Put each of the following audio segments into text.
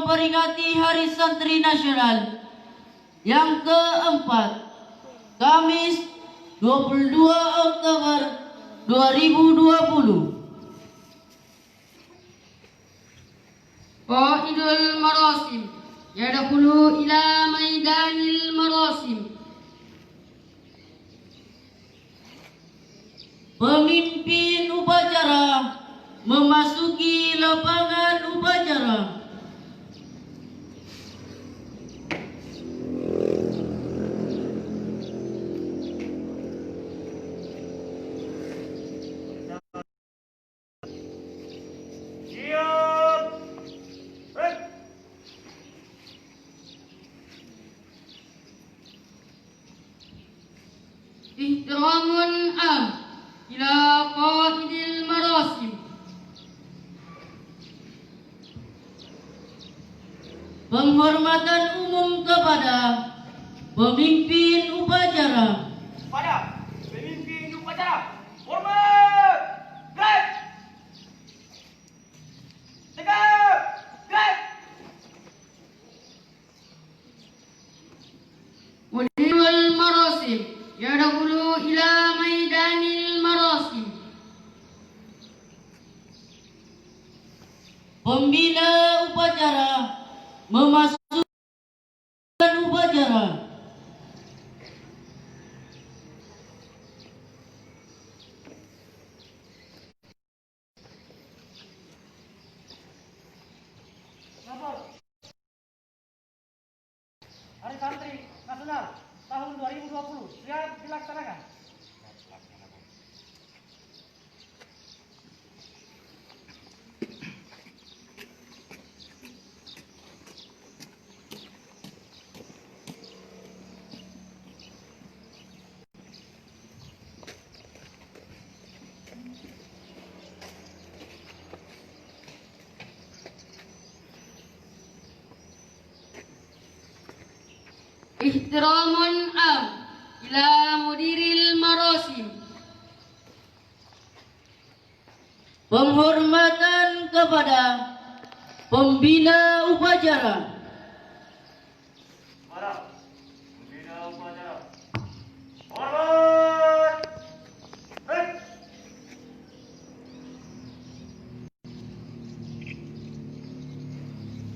memperingati Hari Santri Nasional yang keempat, Kamis 22 Oktober 2020. Qaidul marasim yadkhulu ila maidanil marasim. Pemimpin upacara memasuki lapangan upacara. Ihtiramun am ila qaidil marasim. Penghormatan umum kepada pemimpin upacara. Pada pemimpin upacara, hormat, gerak, tegak, gerak. Mudirul marasim yadkhulu ila maidanil marasim. Pembina upacara memasuki upacara. Lapor. Hari Santri Nasional tahun 2020 siap dilaksanakan. Ihtiramun am ila mudiril marasim. Penghormatan kepada pembina upacara. Pada pembina upacara, hormat, gerak.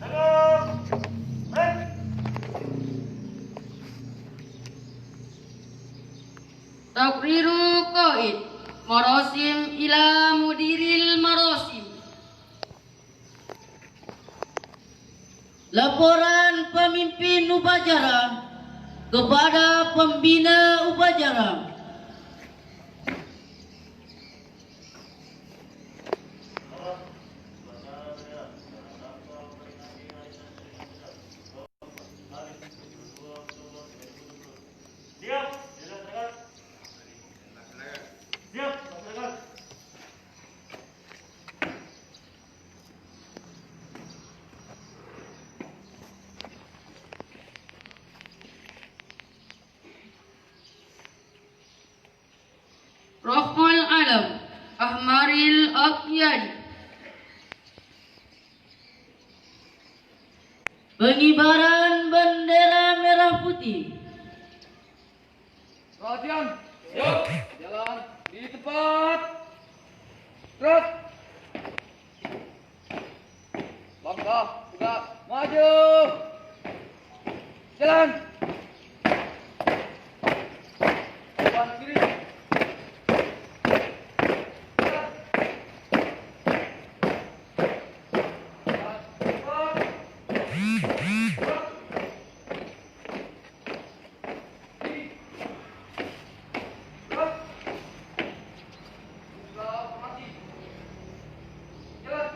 Tegak, gerak. Takriru qaid marasim ila mudiril marasim. Laporan pemimpin upacara kepada pembina upacara. Siap, dilaksanakan. Siap, dilaksanakan. Raf'ul alam ahmaril aqyad. Pengibaran bendera merah putih. Perhatian. Siap. Jalan di tempat. Gerak. Langkah tegak maju. Jalan. Depan kiri. Gerak. Cepat. Gerak.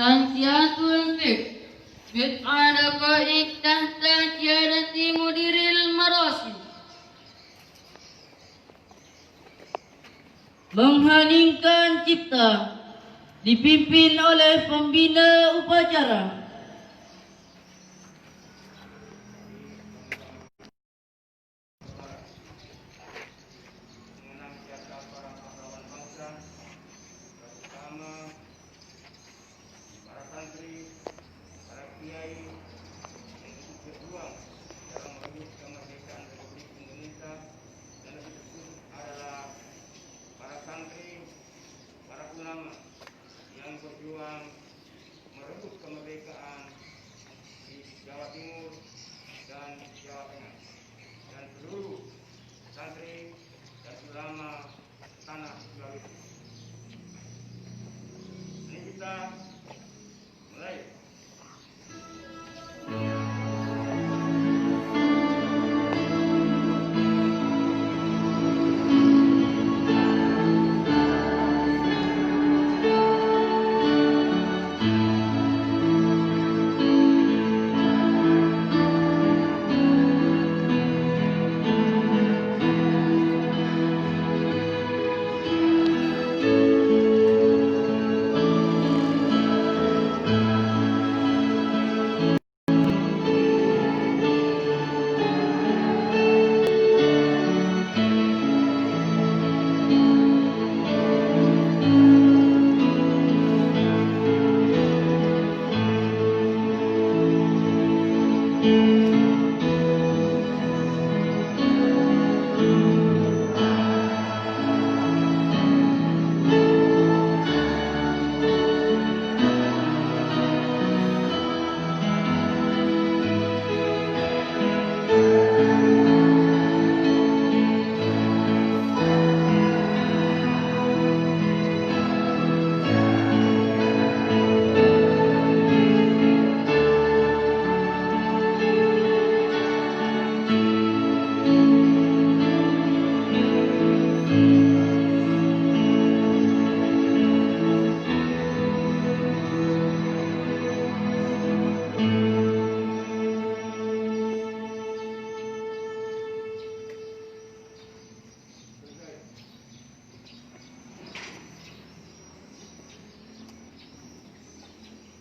Tansiatul Fiqh Bid'ah Daqa'iq tahta qiyadati mudiril marasim. Mengheningkan cipta dipimpin oleh pembina upacara. Mengenang jasa para pahlawan bangsa, terutama para santri, para kiai yang ikut berjuang dalam merebut kemerdekaan Republik Indonesia, dan lebih khusus adalah para santri, para ulama yang berjuang merebut kemerdekaan di Jawa Timur dan Jawa Tengah, dan seluruh santri dan ulama tanah Sulawesi. Ini kita mulai.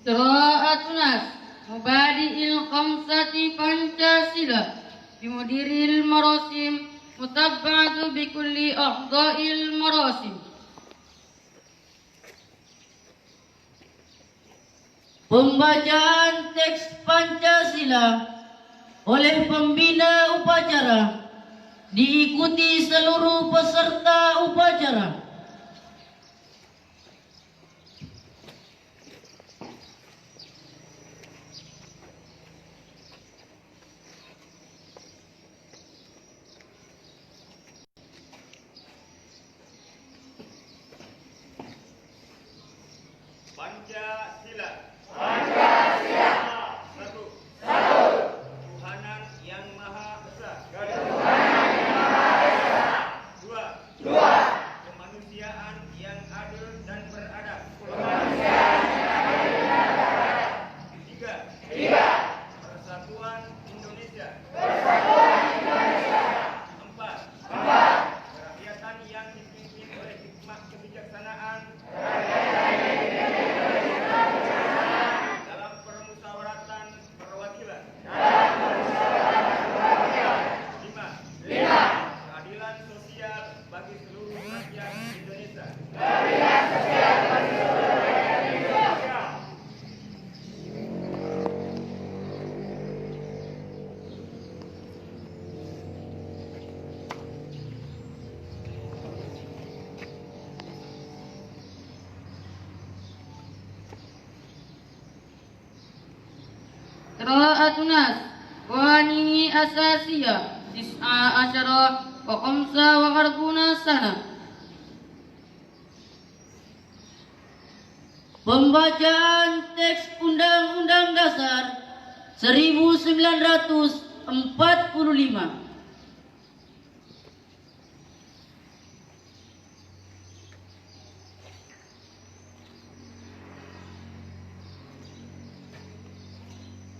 Qira'atun nas Mubadi'il khamsati Pancasila Bimudiril marasim Mutabba'atu bikulli a'dha'il marasim. Pembacaan teks Pancasila oleh pembina upacara diikuti seluruh peserta upacara. Pancasila. Pancasila. Satu. Ketuhanan yang Maha Esa. Dua. Kemanusiaan yang adil dan beradab. Tiga. Persatuan Indonesia. Empat. Kerakyatan yang dipimpin oleh hikmah kebijaksanaan dalam permusyawaratan perwakilan. Lima. Keadilan sosial bagi seluruh rakyat Indonesia. Qira'atun nas Qawani'i asasiyah Tis'a asyara wa khamsa wa arbuna sana. Pembacaan teks Undang-Undang Dasar 1945.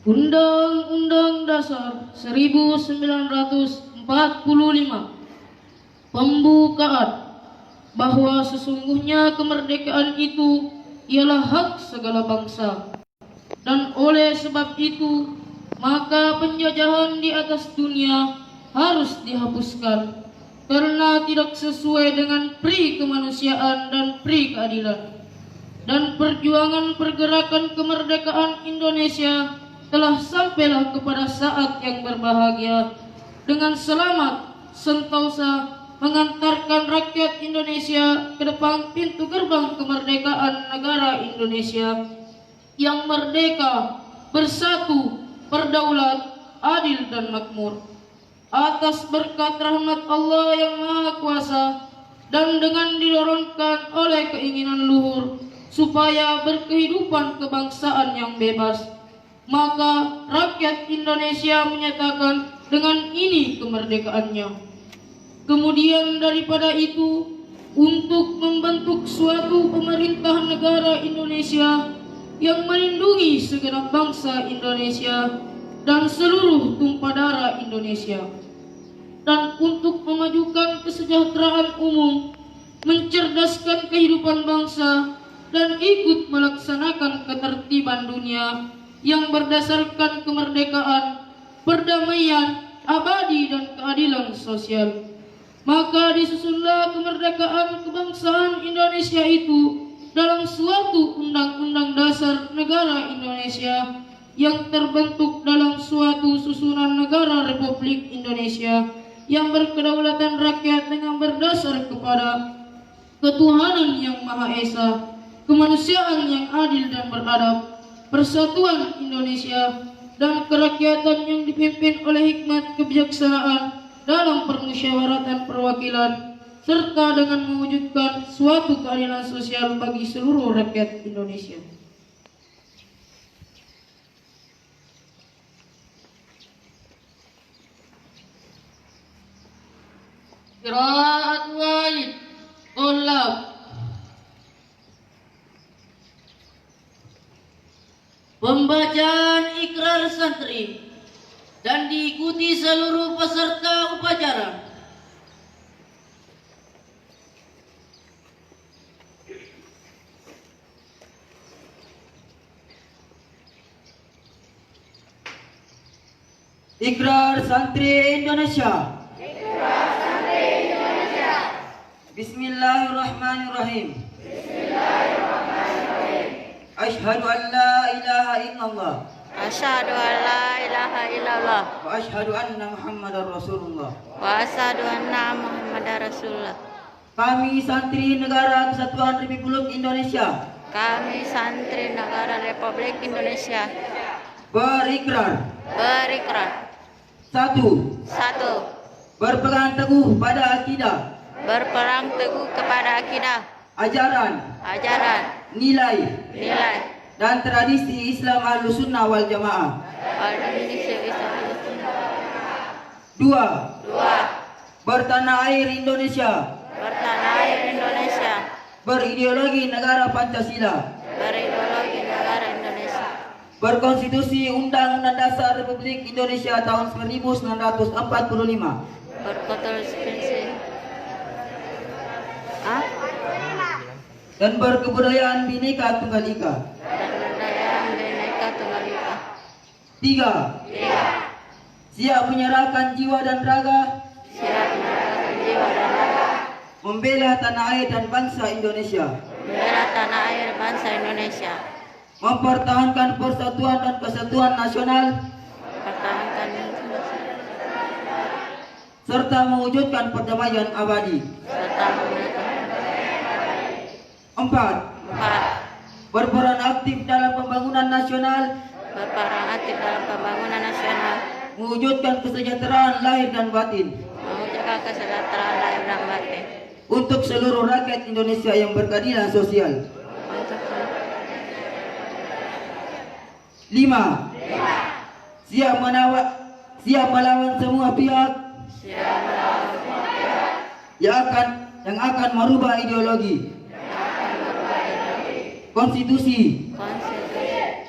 Undang-Undang Dasar 1945. Pembukaan bahwa sesungguhnya kemerdekaan itu ialah hak segala bangsa, dan oleh sebab itu maka penjajahan di atas dunia harus dihapuskan karena tidak sesuai dengan pri kemanusiaan dan pri keadilan. Dan perjuangan pergerakan kemerdekaan Indonesia telah sampailah kepada saat yang berbahagia dengan selamat sentosa mengantarkan rakyat Indonesia ke depan pintu gerbang kemerdekaan negara Indonesia yang merdeka, bersatu, berdaulat, adil dan makmur. Atas berkat rahmat Allah yang Maha Kuasa dan dengan didorongkan oleh keinginan luhur supaya berkehidupan kebangsaan yang bebas, maka rakyat Indonesia menyatakan dengan ini kemerdekaannya. Kemudian daripada itu, untuk membentuk suatu pemerintah negara Indonesia yang melindungi segenap bangsa Indonesia dan seluruh tumpah darah Indonesia, dan untuk memajukan kesejahteraan umum, mencerdaskan kehidupan bangsa, dan ikut melaksanakan ketertiban dunia yang berdasarkan kemerdekaan, perdamaian, abadi dan keadilan sosial. Maka disusunlah kemerdekaan kebangsaan Indonesia itu dalam suatu undang-undang dasar negara Indonesia yang terbentuk dalam suatu susunan negara Republik Indonesia yang berkedaulatan rakyat dengan berdasar kepada ketuhanan yang Maha Esa, kemanusiaan yang adil dan beradab, persatuan Indonesia, dan kerakyatan yang dipimpin oleh hikmat kebijaksanaan dalam permusyawaratan perwakilan, serta dengan mewujudkan suatu keadilan sosial bagi seluruh rakyat Indonesia. Qiraat wahid Qulab. Pembacaan ikrar santri dan diikuti seluruh peserta upacara. Ikrar Santri Indonesia. Bismillahirrahmanirrahim. Asyhadu an la ilaha illallah. Asyhadu an la ilaha illallah Wa asyhadu anna Muhammadar Rasulullah. wa asyhadu anna Muhammadar Rasulullah. Kami santri Negara Kesatuan Republik Indonesia Kami santri negara Republik Indonesia berikrar. Satu, 1. Berpegang teguh pada akidah, berperang teguh kepada akidah, ajaran, nilai, dan tradisi Islam Ahlussunnah wal Jamaah. Dua. Bertanah air Indonesia, berideologi negara Pancasila, berkonstitusi Undang-Undang Dasar Republik Indonesia tahun 1945, dan berkebudayaan Bhinneka Tunggal Ika. 3. Siap menyerahkan jiwa dan raga, membela tanah air dan bangsa Indonesia, mempertahankan persatuan dan kesatuan nasional, serta mewujudkan perdamaian abadi. 4. Berperan aktif dalam pembangunan nasional, mewujudkan kesejahteraan lahir dan batin untuk seluruh rakyat Indonesia yang berkeadilan sosial. 5. Siap melawan semua pihak yang akan merubah ideologi, konstitusi,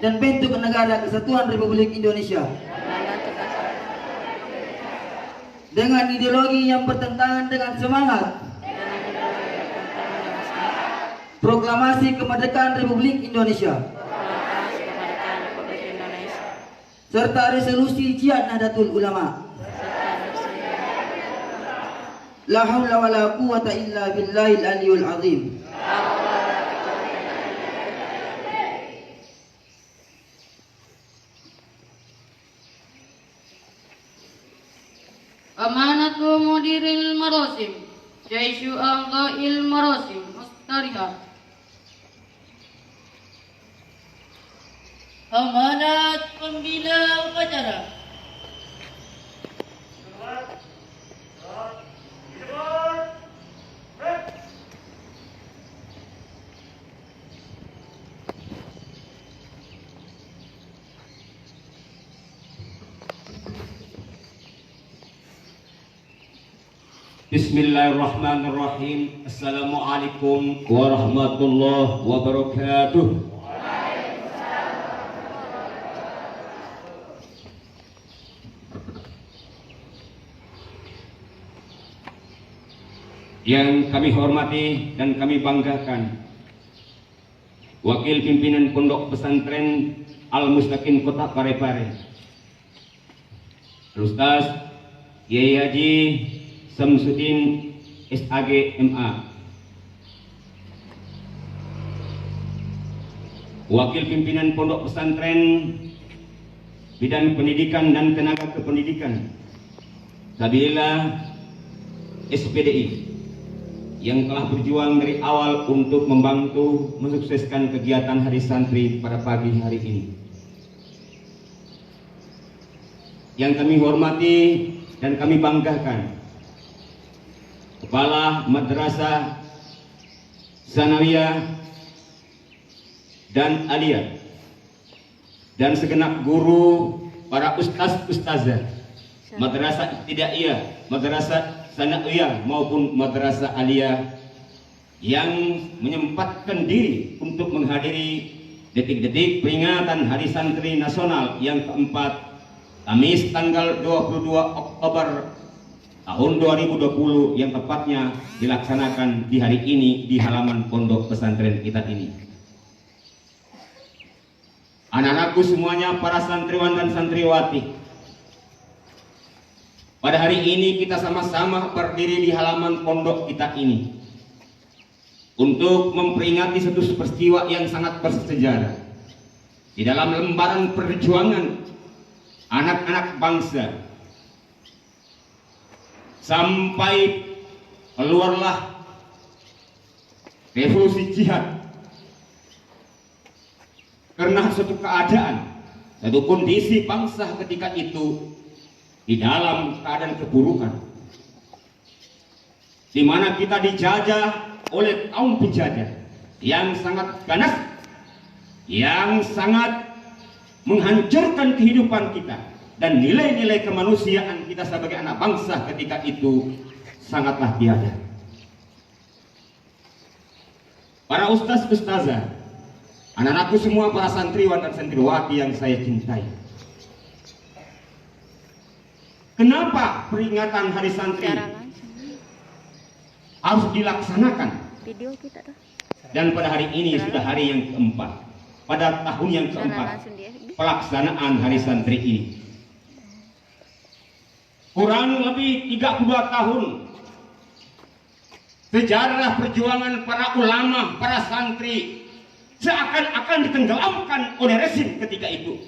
dan bentuk negara kesatuan Republik Indonesia membantu kesatuan dengan ideologi yang bertentangan dengan semangat proklamasi kemerdekaan Republik Indonesia proklamasi kemerdekaan Republik Indonesia serta resolusi Jihad Nahdlatul Ulama. La haula wala quwata illa billahil aliyul azim. Amanatu mudiril marosim, Jaisyu a'dha'il marosim, Mustariha. Amanat pembina upacara. Bismillahirrahmanirrahim. Assalamualaikum warahmatullahi wabarakatuh. Yang kami hormati dan kami banggakan, Wakil Pimpinan Pondok Pesantren Al-Mustaqim Kota Parepare, Ustaz Kiai Haji Samsudin SAG MA, Wakil Pimpinan Pondok Pesantren Bidang Pendidikan dan Tenaga Kependidikan Sabila SPDI, yang telah berjuang dari awal untuk membantu mensukseskan kegiatan Hari Santri pada pagi hari ini. Yang kami hormati dan kami banggakan, Kepala Madrasah Sanawiyah dan Aliyah, dan segenap guru, para ustaz-ustazah Madrasah Ibtidaiyah, Madrasah Sanawiyah maupun Madrasah Aliyah yang menyempatkan diri untuk menghadiri detik-detik peringatan Hari Santri Nasional yang keempat, Kamis tanggal 22 Oktober tahun 2020, yang tepatnya dilaksanakan di hari ini di halaman pondok pesantren kita ini. Anak-anakku semuanya, para santriwan dan santriwati, pada hari ini kita sama-sama berdiri di halaman pondok kita ini untuk memperingati satu peristiwa yang sangat bersejarah di dalam lembaran perjuangan anak-anak bangsa, sampai keluarlah revolusi jihad karena suatu keadaan, satu kondisi bangsa ketika itu di dalam keadaan keburukan, di mana kita dijajah oleh kaum penjajah yang sangat ganas, yang sangat menghancurkan kehidupan kita dan nilai-nilai kemanusiaan kita sebagai anak bangsa ketika itu sangatlah tiada. Para ustaz-ustazah, anak-anakku semua, para santriwan dan santriwati yang saya cintai, kenapa peringatan Hari Santri harus dilaksanakan? video kita tuh Dan pada hari ini sudah hari yang keempat, pada tahun yang keempat pelaksanaan Hari Santri ini. Kurang lebih 32 tahun sejarah perjuangan para ulama, para santri seakan-akan ditenggelamkan oleh rezim ketika itu.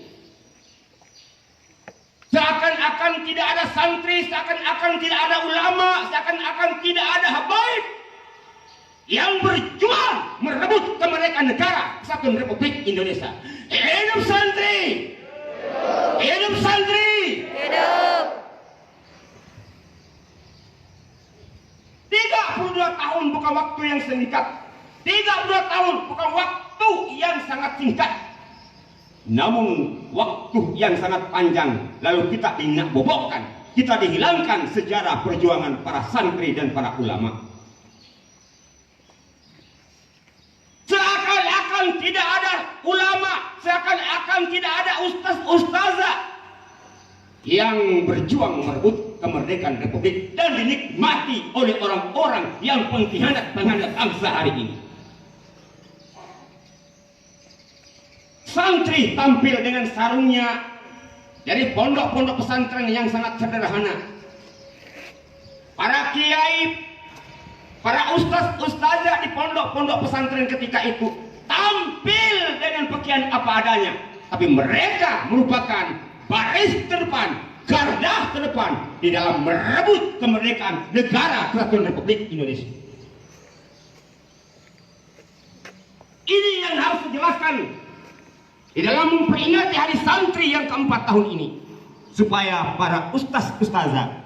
Seakan-akan tidak ada santri, seakan-akan tidak ada ulama, seakan-akan tidak ada habaib yang berjuang merebut kemerdekaan negara Kesatuan Republik Indonesia. Hidup santri! Hidup santri! hidup 32 tahun bukan waktu yang singkat. 32 tahun bukan waktu yang sangat singkat, namun waktu yang sangat panjang. Lalu kita bobokkan, kita dihilangkan sejarah perjuangan para santri dan para ulama. Seakan-akan tidak ada ulama, seakan-akan tidak ada ustaz-ustazah yang berjuang merebut kemerdekaan Republik dan dinikmati oleh orang-orang yang pengkhianat-pengkhianat bangsa hari ini. Santri tampil dengan sarungnya dari pondok-pondok pesantren yang sangat sederhana. Para kiai, para ustaz-ustazah di pondok-pondok pesantren ketika itu tampil dengan pakaian apa adanya, tapi mereka merupakan baris terdepan, garda terdepan di dalam merebut kemerdekaan negara Kesatuan Republik Indonesia. Ini yang harus dijelaskan di dalam memperingati hari santri yang ke-4 tahun ini, supaya para ustaz-ustazah,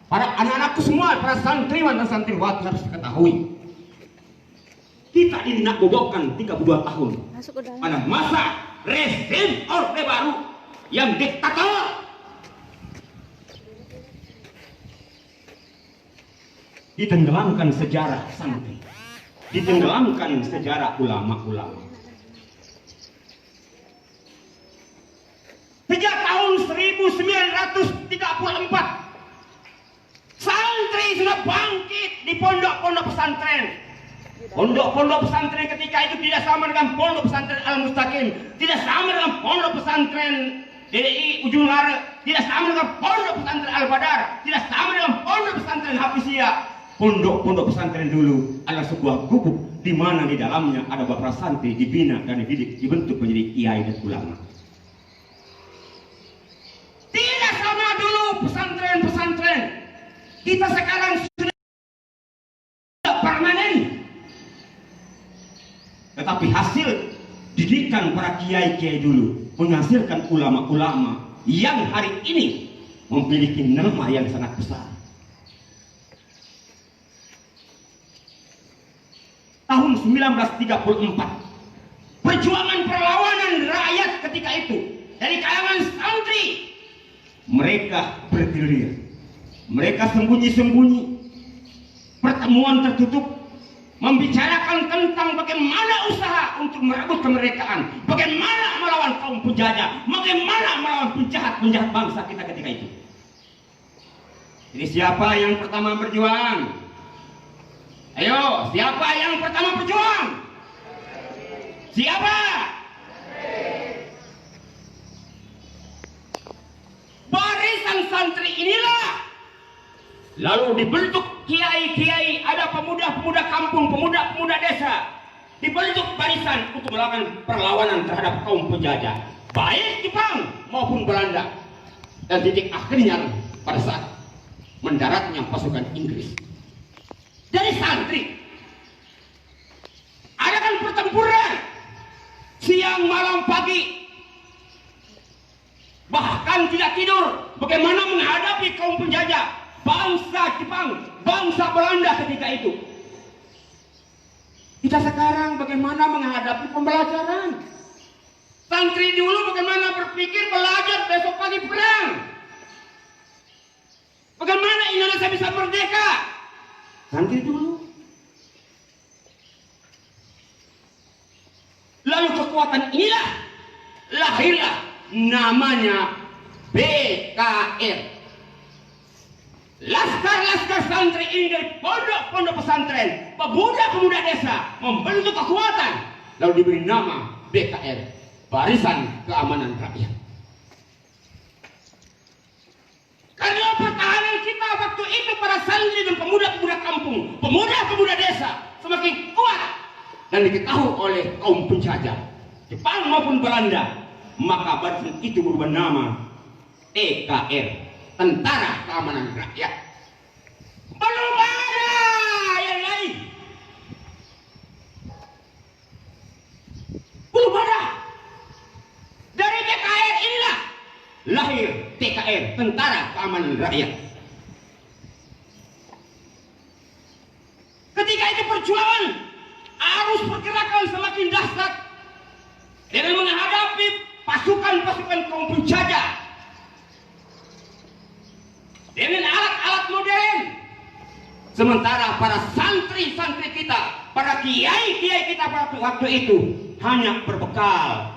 para anak-anakku semua, para santriwan dan santriwati harus diketahui, kita ini nak bobokkan 32 tahun Masuk ke dalam. pada masa rezim Orde Baru yang diktator. Ditenggelamkan sejarah santri, ditenggelamkan sejarah ulama-ulama. Sejak tahun 1934 santri sudah bangkit di pondok-pondok pesantren. Pondok-pondok pesantren ketika itu tidak sama dengan pondok pesantren Al-Mustaqim, tidak sama dengan pondok pesantren DDI Ujung Lara, tidak sama dengan pondok pesantren Al-Badar, tidak sama dengan pondok pesantren Hafiziyah. Pondok-pondok pesantren dulu adalah sebuah gubuk di mana di dalamnya ada beberapa santri dibina dan dididik, dibentuk menjadi kiai dan ulama. Tidak sama dulu pesantren-pesantren. Kita sekarang sudah permanen. Tetapi hasil didikan para kiai-kiai dulu menghasilkan ulama-ulama yang hari ini memiliki nama yang sangat besar. Tahun 1934, perjuangan perlawanan rakyat ketika itu dari kalangan santri, mereka bergerilya, mereka sembunyi-sembunyi, pertemuan tertutup, membicarakan tentang bagaimana usaha untuk merebut kemerdekaan, bagaimana melawan kaum penjajah, bagaimana melawan penjahat-penjahat bangsa kita ketika itu. Jadi siapa yang pertama berjuang? Ayo, siapa yang pertama berjuang? Siapa? Barisan santri inilah lalu dibentuk kiai-kiai, ada pemuda-pemuda kampung, pemuda-pemuda desa, dibentuk barisan untuk melakukan perlawanan terhadap kaum penjajah, baik Jepang maupun Belanda. Dan titik akhirnya pada saat mendaratnya pasukan Inggris. Dari santri adakan pertempuran siang malam pagi, bahkan tidak tidur, bagaimana menghadapi kaum penjajah, bangsa Jepang, bangsa Belanda ketika itu. Kita sekarang bagaimana menghadapi pembelajaran? Santri dulu bagaimana berpikir belajar, besok pagi perang. Bagaimana Indonesia bisa merdeka? Santri dulu. Lalu kekuatan inilah lahirlah namanya BKR. Laskar-laskar santri ini dari pondok-pondok pesantren, pemuda-pemuda desa membentuk kekuatan, lalu diberi nama BKR, Barisan Keamanan Rakyat. Karena pertahanan kita waktu itu para santri dan pemuda-pemuda kampung, pemuda-pemuda desa semakin kuat dan diketahui oleh kaum penjajah Jepang maupun Belanda, maka barisan itu berubah nama TKR, Tentara Keamanan Rakyat. Belum ada yang lain, belum ada. Dari BKR inilah lahir TKR, Tentara Keamanan Rakyat. Ketika itu perjuangan, arus pergerakan semakin dahsyat dengan menghadapi pasukan-pasukan kaum penjajah dengan alat-alat modern. Sementara para santri-santri kita, para kiai-kiai kita pada waktu itu hanya berbekal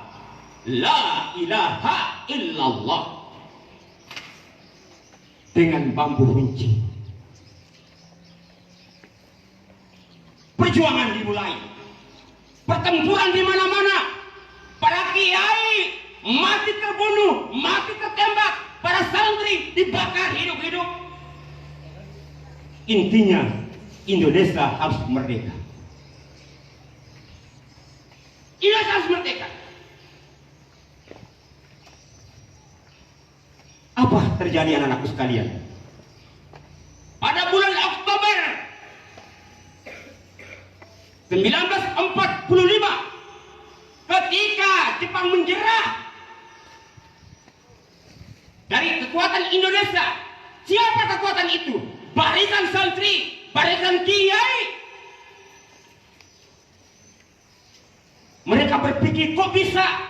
La ilaha illallah dengan bambu runcing. Perjuangan dimulai, pertempuran di mana-mana, para kiai mati terbunuh, mati tertembak, para santri dibakar hidup-hidup. Intinya Indonesia harus merdeka. Indonesia harus merdeka. Apa terjadi anak-anakku sekalian? Pada bulan Oktober 1945, ketika Jepang menjerah dari kekuatan Indonesia, siapa kekuatan itu? Barisan santri, barisan kiai. Mereka berpikir, kok bisa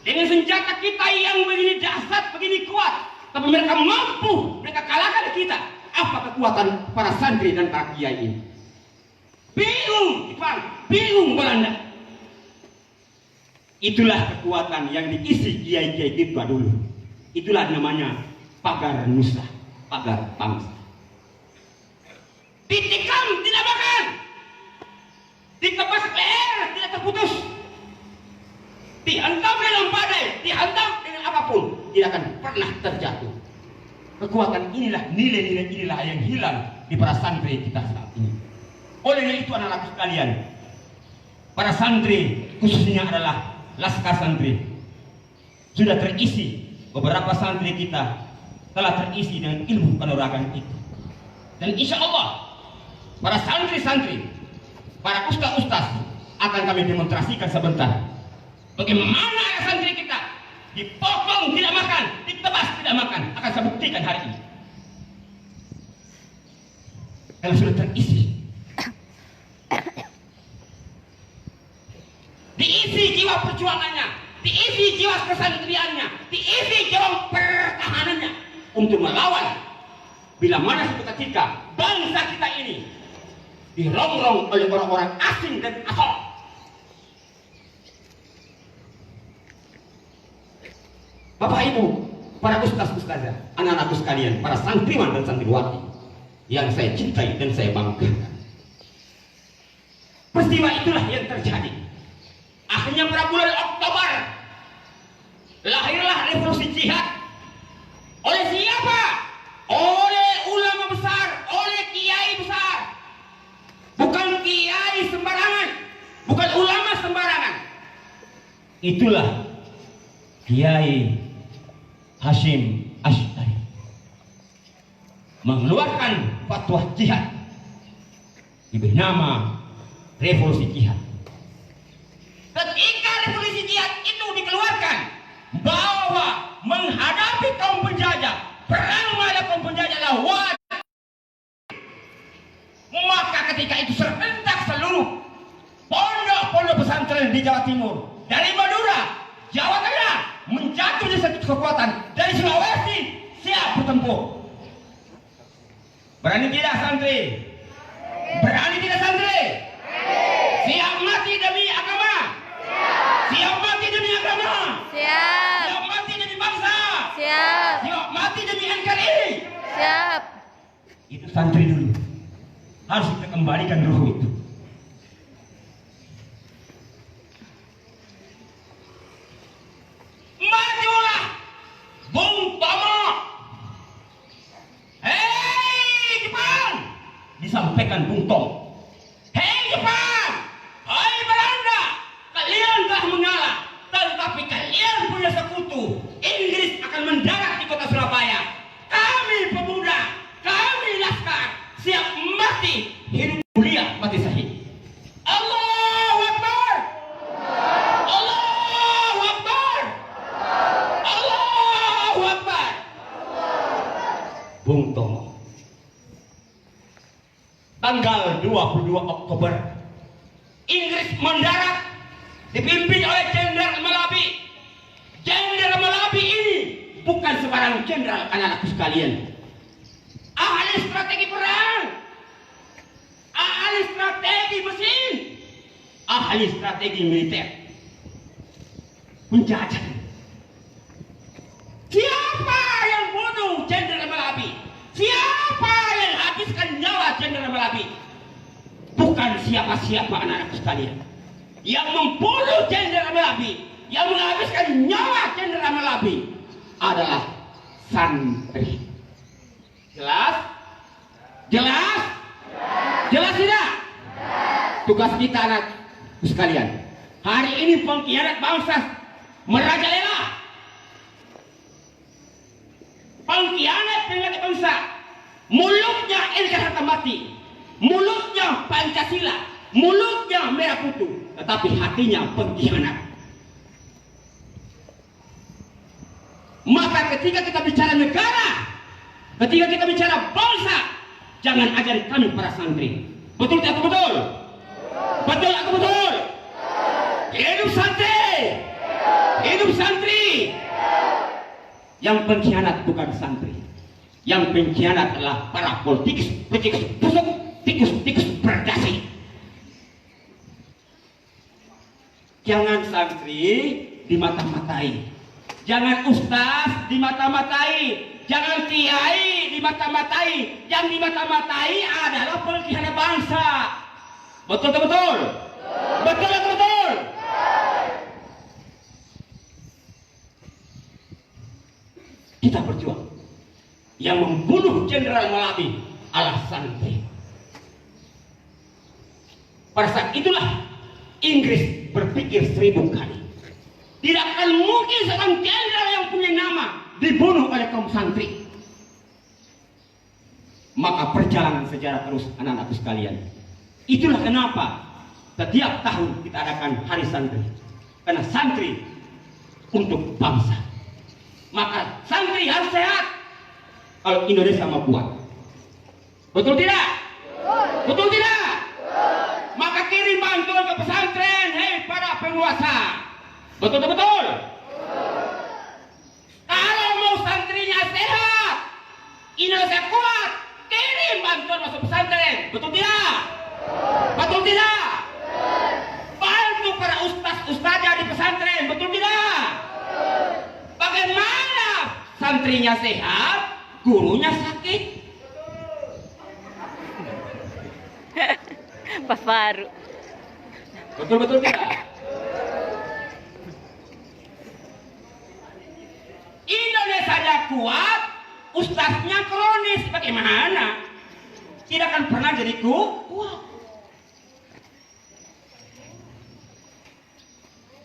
dengan senjata kita yang begini dahsyat, begini kuat, tapi mereka mampu, mereka kalahkan kita. Apa kekuatan para santri dan para kiai ini? Bingung Jepang, bingung Belanda. Itulah kekuatan yang diisi kiai-kiai kita dulu. Itulah namanya pagar nusa, pagar bangsa. Ditikam tidak makan, ditebas leher tidak terputus, dihantam dalam badai, dihantam dengan apapun, tidak akan pernah terjatuh. Kekuatan inilah, nilai-nilai inilah yang hilang di para santri kita saat ini. Oleh itu anak-anak sekalian, para santri khususnya adalah Laskar Santri sudah terisi, beberapa santri kita telah terisi dengan ilmu kanuragan itu. Dan insya Allah para santri-santri, para ustaz-ustaz akan kami demonstrasikan sebentar bagaimana santri kita dipotong tidak makan, ditebas tidak makan, akan saya buktikan hari ini. Karena sudah terisi, diisi jiwa perjuangannya, diisi jiwa kesantriannya, diisi jiwa pertahanannya untuk melawan bila mana suatu ketika bangsa kita ini dirongrong oleh orang-orang asing dan asal. Bapak Ibu, para ustaz-ustazah, anak-anakku sekalian, para santriwan dan santriwati yang saya cintai dan saya banggakan. Peristiwa itulah yang terjadi. Akhirnya pada bulan Oktober lahirlah revolusi jihad. Oleh siapa? Oleh ulama besar, oleh kiai besar. Bukan kiai sembarangan, bukan ulama sembarangan. Itulah Kiai Hashim Asy'ari mengeluarkan fatwa jihad diberi nama revolusi jihad. Ketika revolusi jihad itu dikeluarkan bahwa menghadapi kaum penjajah, perang melawan kaum penjajah adalah wajib, maka ketika itu serentak seluruh pondok-pondok pesantren di Jawa Timur, dari Madura, Jawa Tengah, menjatuhnya satu kekuatan dari Sulawesi siap bertempur. Berani tidak santri? Berani tidak santri? Siap mati demi agama? Siap mati demi agama? Siap. Siap mati demi bangsa? Siap. Siap mati demi NKRI? Siap. Itu santri dulu. Harus kita kembalikan ruh itu. Majulah Bung Tomo. Hei Jepang, disampaikan Bung Tomo. Hei Jepang, hai Belanda, kalian telah mengalah, tetapi kalian punya sekutu. Inggris akan mendarat di kota Surabaya. Kami pemuda, kami laskar, siap mati, hidup mulia, mati syahid. Allahu Akbar. Allahu Akbar. Allahu Akbar. Bung Tomo. Tanggal 22 Oktober Inggris mendarat dipimpin oleh Jenderal Malabi. Jenderal Malabi ini bukan sembarang jenderal, anak-anakku sekalian. Ahli strategi perang, ahli strategi mesin, ahli strategi militer. penjajah. Siapa yang bunuh Jenderal Malabi? Siapa yang habiskan nyawa Jenderal Malabi? Bukan siapa-siapa anak-anakku sekalian. Yang membunuh Jenderal Malabi, yang menghabiskan nyawa Jenderal Malabi adalah santri. Jelas? Jelas? Jelas tidak? Tugas kita anak-anakku sekalian. Hari ini pengkhianat bangsa merajalela. Pengkhianat bangsa. Mulutnya NKRI mati. Mulutnya Pancasila. Mulutnya merah putih. Tetapi hatinya pengkhianat. Maka ketika kita bicara negara, ketika kita bicara bangsa, jangan ajari kami para santri. Betul tidak betul? Betul atau betul? Hidup santri! Hidup santri! Yang pengkhianat bukan santri. Yang pengkhianat adalah para politikus busuk, tikus berdasi. Jangan santri dimata-matai. Jangan ustaz dimata-matai. Jangan kiai dimata-matai. Yang dimata-matai adalah pengkhianat bangsa. Betul atau betul? Betul atau betul? Kita berjuang. Yang membunuh Jenderal Malabi adalah santri. Pada saat itulah Inggris berpikir 1000 kali. Tidak akan mungkin seorang jenderal yang punya nama dibunuh oleh kaum santri. Maka perjalanan sejarah terus anak-anakku sekalian. Itulah kenapa setiap tahun kita adakan Hari Santri. Karena santri untuk bangsa. Maka santri harus sehat kalau Indonesia mau kuat. Betul tidak? Betul tidak? Maka kirim bantuan ke pesantren, hei para penguasa. Betul tak betul? Kalau mau santrinya sehat, Indonesia kuat, kirim bantuan masuk pesantren. Betul tidak? Betul tidak? Bantu para ustaz-ustazah di pesantren. Betul tidak? Bagaimana santrinya sehat, gurunya sakit? Pak Faru. Betul-betul tidak? Indonesia kuat, ustaznya kronis. Bagaimana? Tidak akan pernah jadi kuat.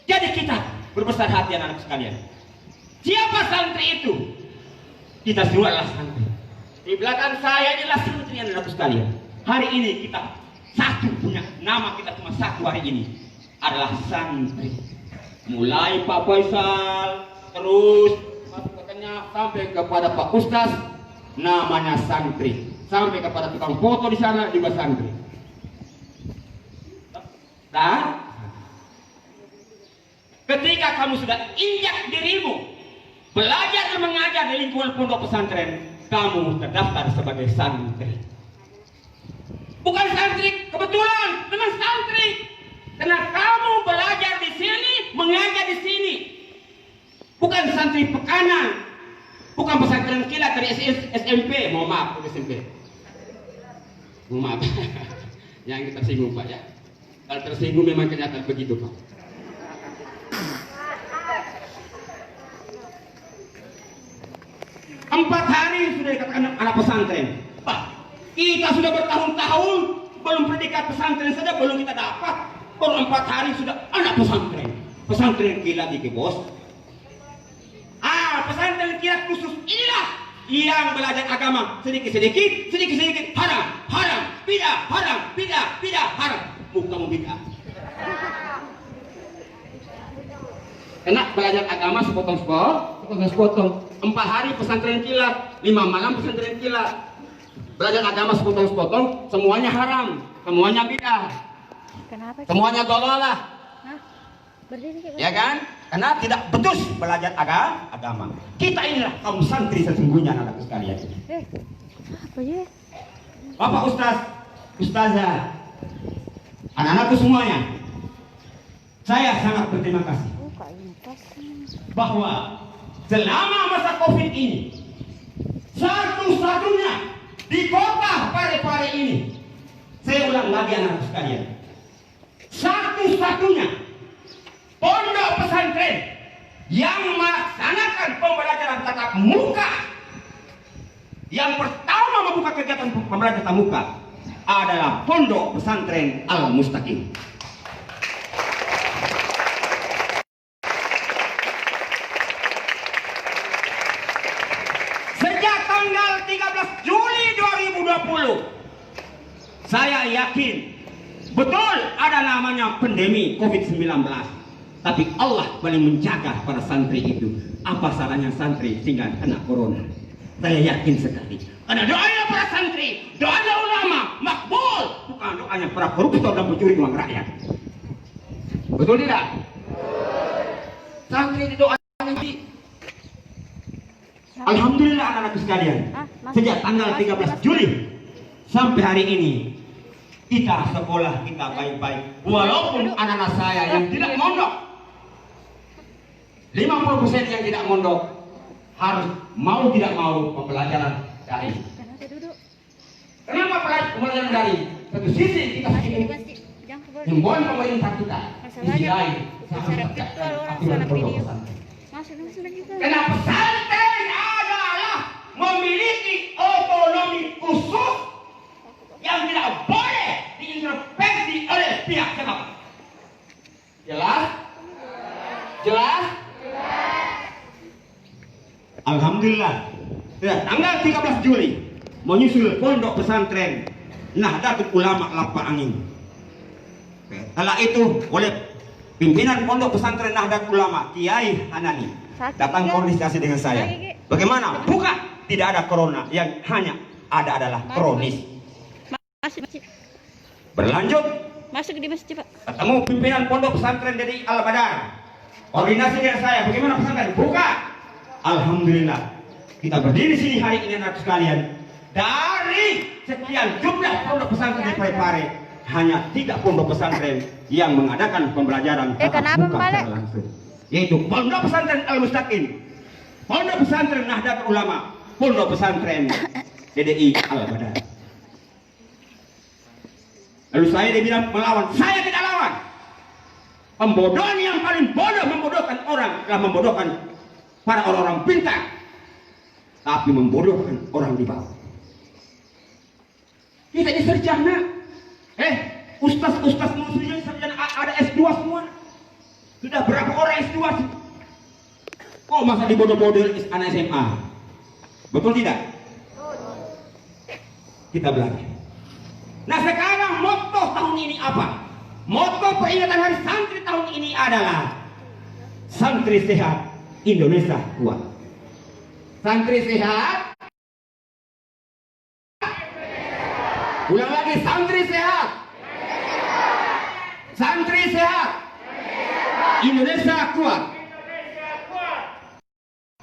Jadi kita berbesar hati anak-anak sekalian. Siapa santri itu? Kita semua adalah santri. Di belakang saya adalah santri anak-anak sekalian. Hari ini kita satu punya nama, kita cuma satu hari ini adalah santri. Mulai Pak Faisal terus masuknya sampai kepada Pak Ustaz, namanya santri. Sampai kepada tukang foto di sana juga santri. Dan ketika kamu sudah injak dirimu belajar dan mengajar di lingkungan pondok pesantren, kamu terdaftar sebagai santri. Bukan santri kebetulan, memang santri. Karena kamu belajar di sini, mengajar di sini. Bukan santri pekanan. Bukan pesantren kilat dari SMP. Mohon maaf, SMP. Mohon maaf. Yang kita tersinggung Pak ya. Kalau tersinggung memang kenyataan begitu Pak. Empat hari sudah dikatakan anak pesantren. Pak, kita sudah bertahun-tahun belum predikat pesantren saja belum kita dapat. Baru 4 hari sudah anak pesantren. Pesantren kilat di bos. Pesantren kilat khusus inilah yang belajar agama sedikit-sedikit haram, bidah, haram. Kamu bidah. Enak belajar agama sepotong. 4 hari pesantren kilat, 5 malam pesantren kilat. Belajar agama sepotong, semuanya haram, semuanya bidah. Kenapa? Semuanya dolalah. Berdiri. Ya kan? Karena tidak becus belajar agama. Kita inilah kaum santri sesungguhnya anak-anak sekalian. Apa ya? Bapak Ustaz, Ustazah, anak-anakku semuanya, saya sangat berterima kasih bahwa selama masa COVID ini, satu-satunya di kota Parepare ini, saya ulang lagi anak sekalian, satu-satunya pondok pesantren yang melaksanakan pembelajaran tatap muka, yang pertama membuka kegiatan pembelajaran tatap muka adalah Pondok Pesantren Al-Mustaqim. Sejak tanggal 13 Juli 2020, saya yakin betul ada namanya pandemi COVID-19. Tapi Allah boleh menjaga para santri itu. Apa salahnya santri tinggal kena corona? Saya yakin sekali. Karena doanya para santri, doanya ulama, makbul. Bukan doanya para koruptor dan pencuri uang rakyat. Betul tidak? Santri itu doanya di... Alhamdulillah anak-anak sekalian. Sejak tanggal 13 Juli sampai hari ini, kita sekolah kita baik-baik. Walaupun anak-anak saya yang tidak mondok, 50% yang tidak mondok harus mau tidak mau pembelajaran daring. Kenapa pembelajaran daring? Satu sisi kita ingin himbauan pemerintah kita, sisi lain aturan pondok pesantren. Karena pesantren adalah memiliki otonomi khusus yang tidak boleh diintervensi oleh pihak siapa. Jelas? Jelas? Alhamdulillah, tanggal 13 Juli menyusul Pondok Pesantren Nahdlatul Ulama Lapa Angin. Setelah itu oleh pimpinan Pondok Pesantren Nahdlatul Ulama Kiai Hanani datang koordinasi dengan saya. Bagaimana? Bukan tidak ada corona, yang hanya ada adalah kronis. Berlanjut Masuk di masjid, Pak. ketemu pimpinan Pondok Pesantren dari Al-Badar. Koordinasi dengan saya, bagaimana pesantren? Buka. Alhamdulillah, kita berdiri sini hari ini anak sekalian. Dari sekian jumlah pondok pesantren di Parepare, hanya 3 pondok pesantren yang mengadakan pembelajaran tatap muka secara langsung, yaitu Pondok Pesantren Al-Mustaqim, Pondok Pesantren Nahdlatul Ulama, Pondok Pesantren DDI Al-Badar. Lalu saya dibilang melawan, saya tidak lawan. Pembodohan yang paling bodoh membodohkan orang adalah membodohkan para orang-orang pintar, tapi membodohkan orang di bawah. Kita ini sarjana, ustaz-ustaz musuhnya sarjana ada S2 semua. Sudah berapa orang S2 sih? Kok masa dibodoh-bodoh anak SMA? Betul tidak? Kita belajar. Nah sekarang moto tahun ini apa? Moto peringatan Hari Santri tahun ini adalah Santri Sehat, Indonesia Kuat. Santri sehat. Ulang lagi, santri sehat. Santri sehat. Indonesia kuat.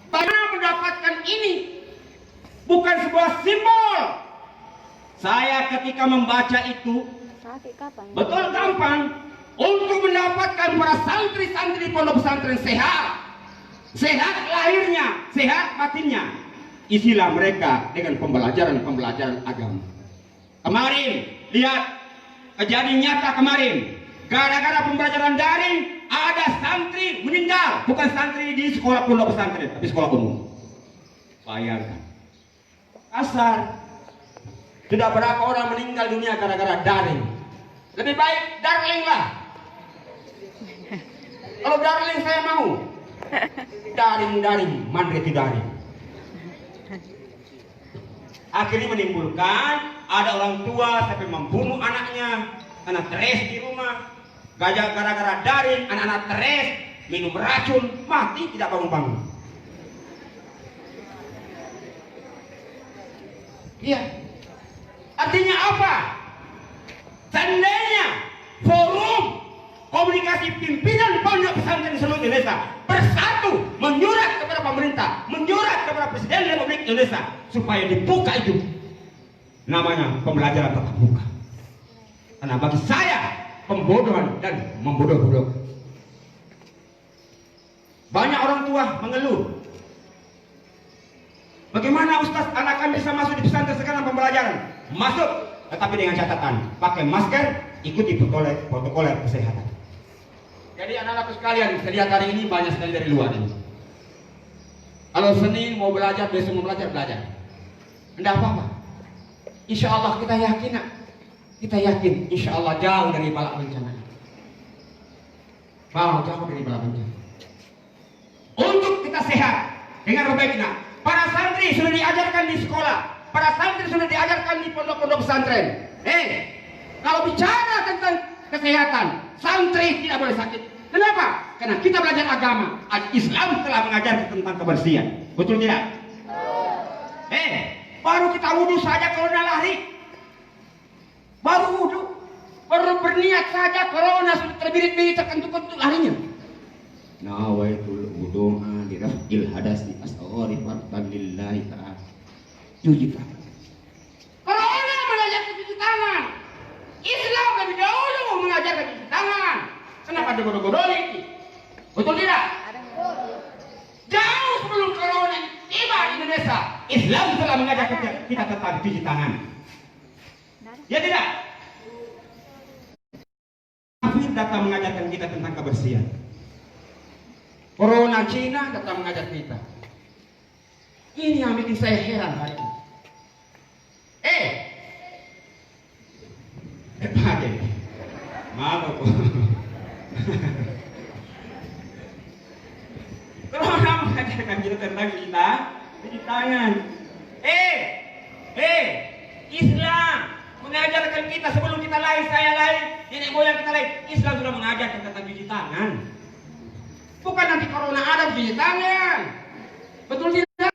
Bagaimana mendapatkan ini? Bukan sebuah simbol. Saya ketika membaca itu betul gampang untuk mendapatkan para santri-santri pondok pesantren sehat. Sehat lahirnya, sehat batinnya. Isilah mereka dengan pembelajaran agama. Kemarin, lihat kejadian nyata kemarin. Gara-gara pembelajaran daring, ada santri meninggal. Bukan santri di sekolah pondok pesantren, tapi sekolah umum. Bayangkan. Kasar. Sudah berapa orang meninggal dunia gara-gara daring. Lebih baik darling lah. Kalau darling saya mau. Daring, mandiri daring. Akhirnya menimbulkan ada orang tua sampai membunuh anaknya, anak stres di rumah. Gajah gara-gara daring, anak-anak stres, minum racun, mati tidak bangun-bangun. Iya. Artinya apa? Seandainya forum komunikasi pimpinan pondok pesantren seluruh Indonesia bersatu menyurat kepada pemerintah, menyurat kepada Presiden Republik Indonesia supaya dibuka itu namanya pembelajaran tatap muka. Karena bagi saya pembodohan dan membodoh-bodoh. Banyak orang tua mengeluh. Bagaimana Ustaz anak kami bisa masuk di pesantren sekarang pembelajaran? Masuk, tetapi dengan catatan pakai masker, ikuti protokol kesehatan. Jadi anak-anakku sekalian, bisa lihat hari ini banyak sekali dari luar ini. Kalau Senin mau belajar, besok mau belajar. Tidak apa-apa. Insya Allah kita yakin, insya Allah jauh dari bala bencana. Jauh dari bala bencana. Untuk kita sehat dengan baiknya, para santri sudah diajarkan di sekolah, para santri sudah diajarkan di pondok-pondok pesantren. Kalau bicara tentang kesehatan, santri tidak boleh sakit. Kenapa? Karena kita belajar agama. Islam telah mengajar tentang kebersihan. Betul tidak? Baru kita wudhu saja corona lari. Baru wudhu, baru berniat saja corona sudah terbirit-birit terkentuk-kentuk larinya. Nawaitul wudu'a li raf'il hadasi asghari fardan lillahi ta'ala. Cuci tangan. Corona mengajar cuci tangan. Islam lebih dahulu mengajar cuci tangan. Kenapa dibodoh-bodohi? Betul tidak? Jauh sebelum corona tiba di Indonesia, Islam telah mengajar kita tentang cuci tangan. Ya tidak? Kafir datang mengajarkan kita tentang kebersihan. Corona Cina datang mengajar kita. Ini yang bikin saya heran hari ini. Maaf aku. Corona mengajarkan kita tentang cuci tangan. Islam mengajarkan kita sebelum kita lahir, saya lahir, nenek moyang kita lahir, Islam sudah mengajarkan tentang cuci tangan. Bukan nanti corona ada cuci tangan. Betul tidak?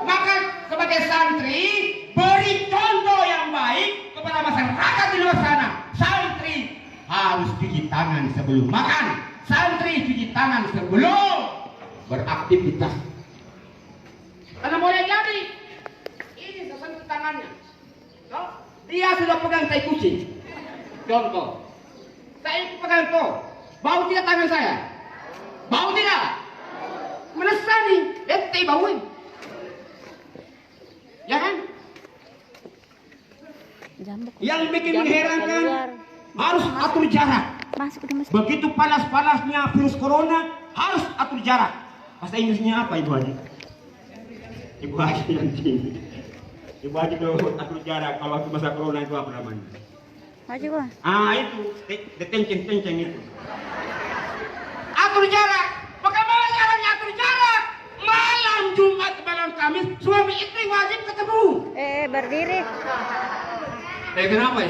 Maka sebagai santri beri contoh yang baik kepada masyarakat di luar sana. Santri harus cuci tangan sebelum makan. Santri cuci tangan sebelum beraktivitas. Karena boleh jadi ini tersentuh tangannya. Dia sudah pegang tai kucing. Contoh, saya pegang tuh, bau tidak tangan saya? Bau tidak? Melesat nih, tai bauin. Ya kan? Yang bikin mengherankan harus atur jarak. Begitu panas-panasnya virus corona harus atur jarak. Bahasa Inggrisnya apa Ibu Haji? Ibu Haji nanti. Ibu Haji kalau atur jarak kalau waktu masa corona itu apa namanya? Itu detenceng itu. Atur jarak. Bagaimana caranya atur jarak? Malam Jumat, malam Kamis, suami istri wajib ketemu. Berdiri. Kenapa ya?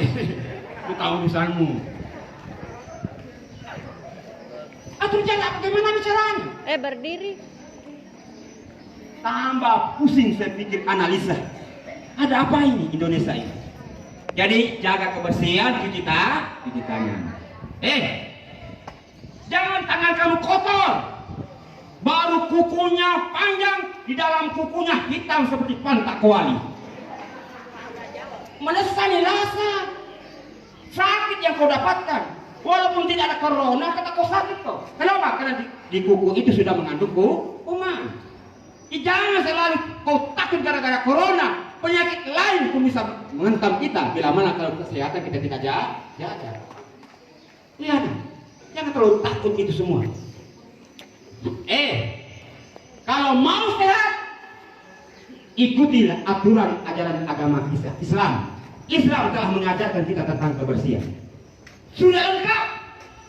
Itu tahu urusanmu. Atur jarak bagaimana bicaranya? Berdiri. Tambah pusing saya pikir analisa. Ada apa ini Indonesia ini? Jadi jaga kebersihan, cuci tangan. Jangan tangan kamu kotor. Baru kukunya panjang, di dalam kukunya hitam seperti pantak kuali. Melesani rasa sakit yang kau dapatkan. Walaupun tidak ada corona, kata kau sakit kau. Kenapa? Karena di kuku itu sudah mengandung kuman. Jangan selalu kau takut gara-gara corona. Penyakit lain pun bisa menghentam kita. Bila mana kalau kesehatan kita tidak jaga. Lihat, jangan terlalu takut itu semua. Kalau mau sehat, ikutilah aturan ajaran agama Islam. Islam telah mengajarkan kita tentang kebersihan. Sudah lengkap,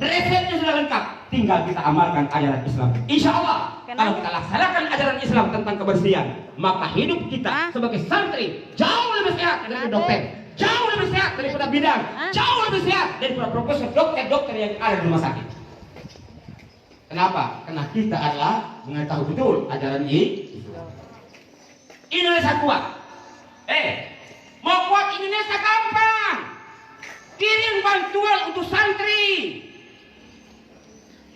resepnya sudah lengkap. Tinggal kita amalkan ajaran Islam. Insya Allah, kalau kita laksanakan ajaran Islam tentang kebersihan, maka hidup kita sebagai santri jauh lebih sehat daripada dokter, jauh lebih sehat daripada bidan, jauh lebih sehat daripada profesor dokter-dokter yang ada di rumah sakit. Kenapa? Karena kita adalah mengetahui betul ajaran Islam. Indonesia kuat. Mau kuat Indonesia gampang. Kirim bantuan untuk santri.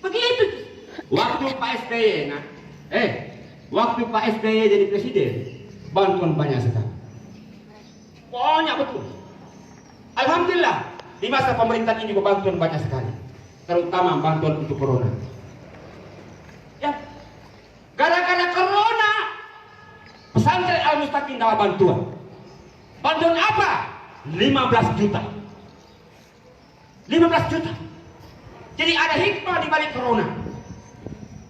Begitu. Waktu Pak SBY, waktu Pak SBY jadi presiden, bantuan banyak sekali. Banyak betul. Alhamdulillah, di masa pemerintahan ini bantuan banyak sekali. Terutama bantuan untuk corona. pesantren Al-Mustaqim dapat bantuan. Bantuan apa? 15 juta. 15 juta. Jadi ada hikmah di balik corona.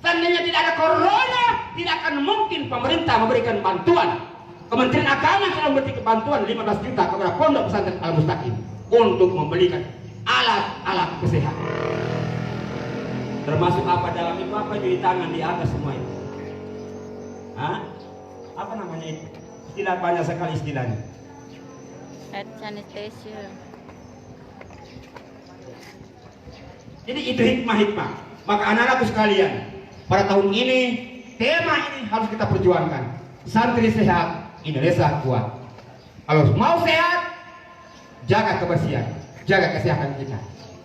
Seandainya tidak ada corona, tidak akan mungkin pemerintah memberikan bantuan. Kementerian Agama sudah memberikan bantuan 15 juta kepada Pondok Pesantren Al-Mustaqim untuk membelikan alat-alat kesehatan. Termasuk apa dalam itu, apa cuci tangan di atas semua itu. Hah? Apa namanya itu? Istilah banyak sekali istilahnya. Hand sanitizer. Jadi itu hikmah-hikmah. Maka anak-anakku sekalian, pada tahun ini tema ini harus kita perjuangkan. Santri sehat, Indonesia kuat. Kalau mau sehat, jaga kebersihan, jaga kesehatan kita.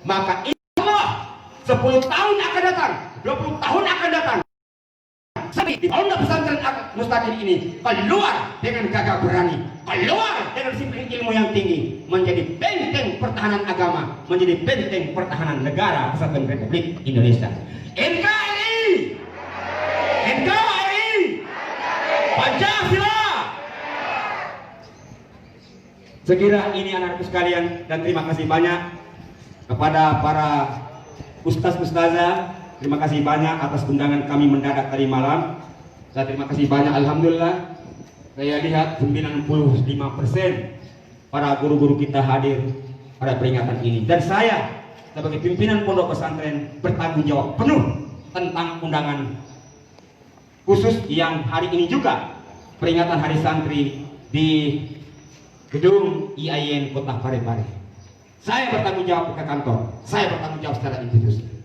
Maka insyaallah 10 tahun akan datang, 20 tahun akan datang. Di Pondok Pesantren Al-Mustaqim ini keluar dengan gagah berani, keluar dengan disiplin ilmu yang tinggi, menjadi benteng pertahanan agama, menjadi benteng pertahanan negara Kesatuan Republik Indonesia. NKRI, NKRI, Pancasila. Sekira ini anak-anakku sekalian, dan terima kasih banyak kepada para ustaz-ustazah. Terima kasih banyak atas undangan kami mendadak tadi malam. Dan terima kasih banyak, alhamdulillah. Saya lihat 95% para guru-guru kita hadir pada peringatan ini. Dan saya sebagai pimpinan pondok pesantren bertanggung jawab penuh tentang undangan khusus yang hari ini juga peringatan Hari Santri di gedung IAIN Kota Parepare. Saya bertanggung jawab ke kantor, saya bertanggung jawab secara institusi.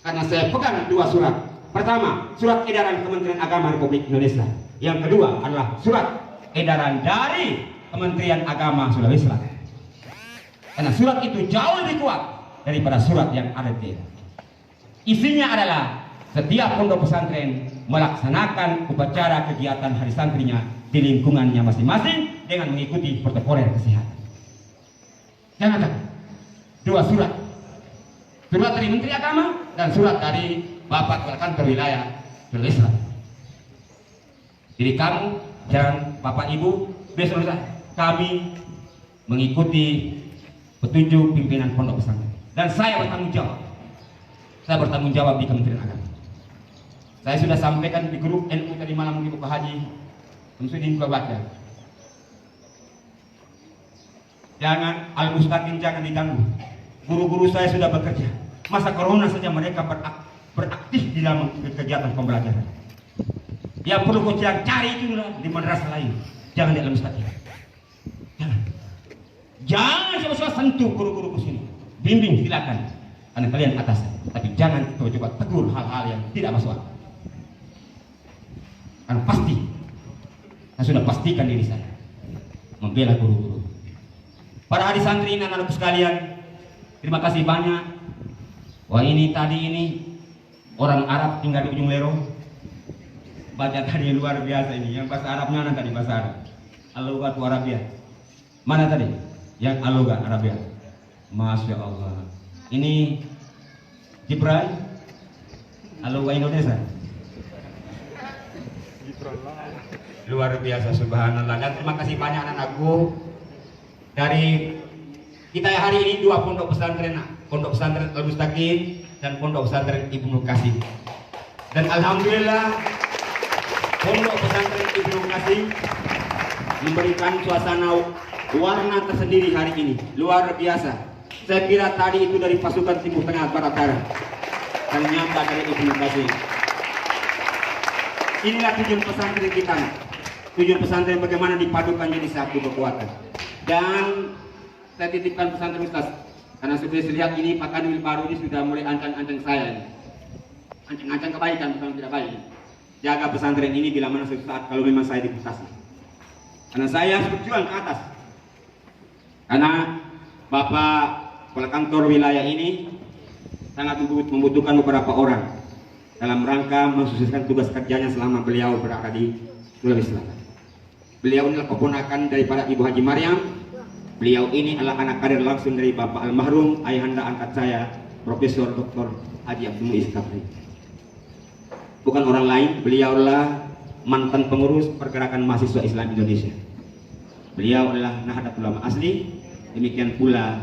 Karena saya pegang 2 surat. Pertama, surat edaran Kementerian Agama Republik Indonesia. Yang kedua adalah surat edaran dari Kementerian Agama Sulawesi Selatan. Karena surat itu jauh lebih kuat daripada surat yang ada di daerah. Isinya adalah setiap pondok pesantren melaksanakan upacara kegiatan Hari Santrinya di lingkungannya masing-masing dengan mengikuti protokoler kesehatan. Jangan takut. 2 surat. Surat dari Menteri Agama dan surat dari Bapak Kepala Kantor Wilayah Sulawesi Selatan. Jadi kamu, jangan Bapak Ibu, besok kami mengikuti petunjuk pimpinan pondok pesantren. Dan saya bertanggung jawab. Saya bertanggung jawab di Kementerian Agama. Saya sudah sampaikan di grup NU tadi malam di Buka Haji Samsudin baca. Jangan Al-Mustaqim jangan diganggu. Guru-guru saya sudah bekerja. Masa corona saja mereka beraktif di dalam kegiatan pembelajaran. Yang perlu kau cari itu di madrasah lain. Jangan di Al-Mustaqim. Jangan coba-coba sentuh guru-guru ke sini. Bimbing silakan. Karena kalian atasan. Tapi jangan coba-coba tegur hal-hal yang tidak masuk akal. Karena pasti saya sudah pastikan diri saya membela guru-guru. Para hari santri ini anak-anakku sekalian, terima kasih banyak. Wah ini orang Arab tinggal di ujung lerong. Baca tadi luar biasa ini. Yang bahasa Arabnya mana tadi bahasa Arab? Al-Lughatu Arabiyah. Mana tadi? Yang Al-Lughah Arabiyah. Masya Allah. Ini Jibril Al-Lughah Indonesia. Luar biasa, subhanallah. Dan terima kasih banyak anak-anakku dari kita hari ini 2 pondok pesantren, Pondok Pesantren Al-Mustaqim dan Pondok Pesantren Ibnu Qasim. Dan alhamdulillah Pondok Pesantren Ibnu Qasim memberikan suasana warna tersendiri hari ini, luar biasa. Saya kira tadi itu dari pasukan Timur Tengah Barat Daya, ternyata dari Ibnu Qasim. Inilah tujuan pesantren kita. Tujuan pesantren bagaimana dipadukan jadi satu kekuatan. Dan saya titipkan pesantren Ustaz, karena sudah saya lihat ini Pak Kanwil baru ini sudah mulai ancang-ancang saya ini. Ancang-ancang kebaikan bukan tidak baik. Jaga pesantren ini bila mana suatu saat kalau memang saya diputasi. Karena saya harus berjuang ke atas. Karena Bapak Kepala Kantor wilayah ini sangat membutuhkan beberapa orang dalam rangka mensukseskan tugas kerjanya selama beliau berada di Sulawesi Selatan. Beliau adalah keponakan daripada Ibu Haji Maryam. Beliau ini adalah anak kader langsung dari Bapak almarhum ayahanda angkat saya, Profesor Dr. Haji Abdul Muiz Kafri. Bukan orang lain, beliau adalah mantan pengurus Pergerakan Mahasiswa Islam Indonesia. Beliau adalah Nahdlatul Ulama asli, demikian pula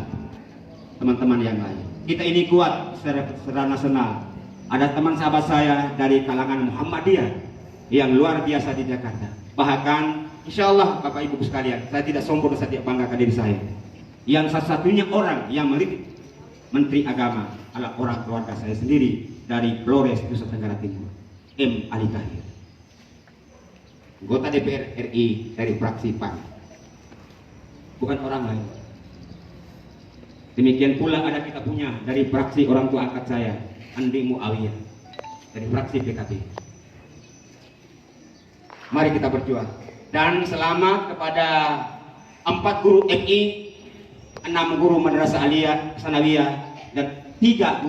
teman-teman yang lain. Kita ini kuat secara nasional. Ada teman sahabat saya dari kalangan Muhammadiyah yang luar biasa di Jakarta. Bahkan insya Allah Bapak Ibu sekalian, saya tidak sombong, saya tidak banggakan diri saya. Yang satu-satunya orang yang melirik Menteri Agama adalah orang keluarga saya sendiri dari Flores, Nusa Tenggara Timur, M. Ali Tahir, anggota DPR RI dari fraksi PAN, bukan orang lain. Demikian pula ada kita punya dari fraksi orang tua angkat saya, Andi Muawiyah, dari fraksi PKB. Mari kita berjuang. Dan selamat kepada 4 guru MI, 6 guru Madrasah Aliyah Sanawiyah, dan 4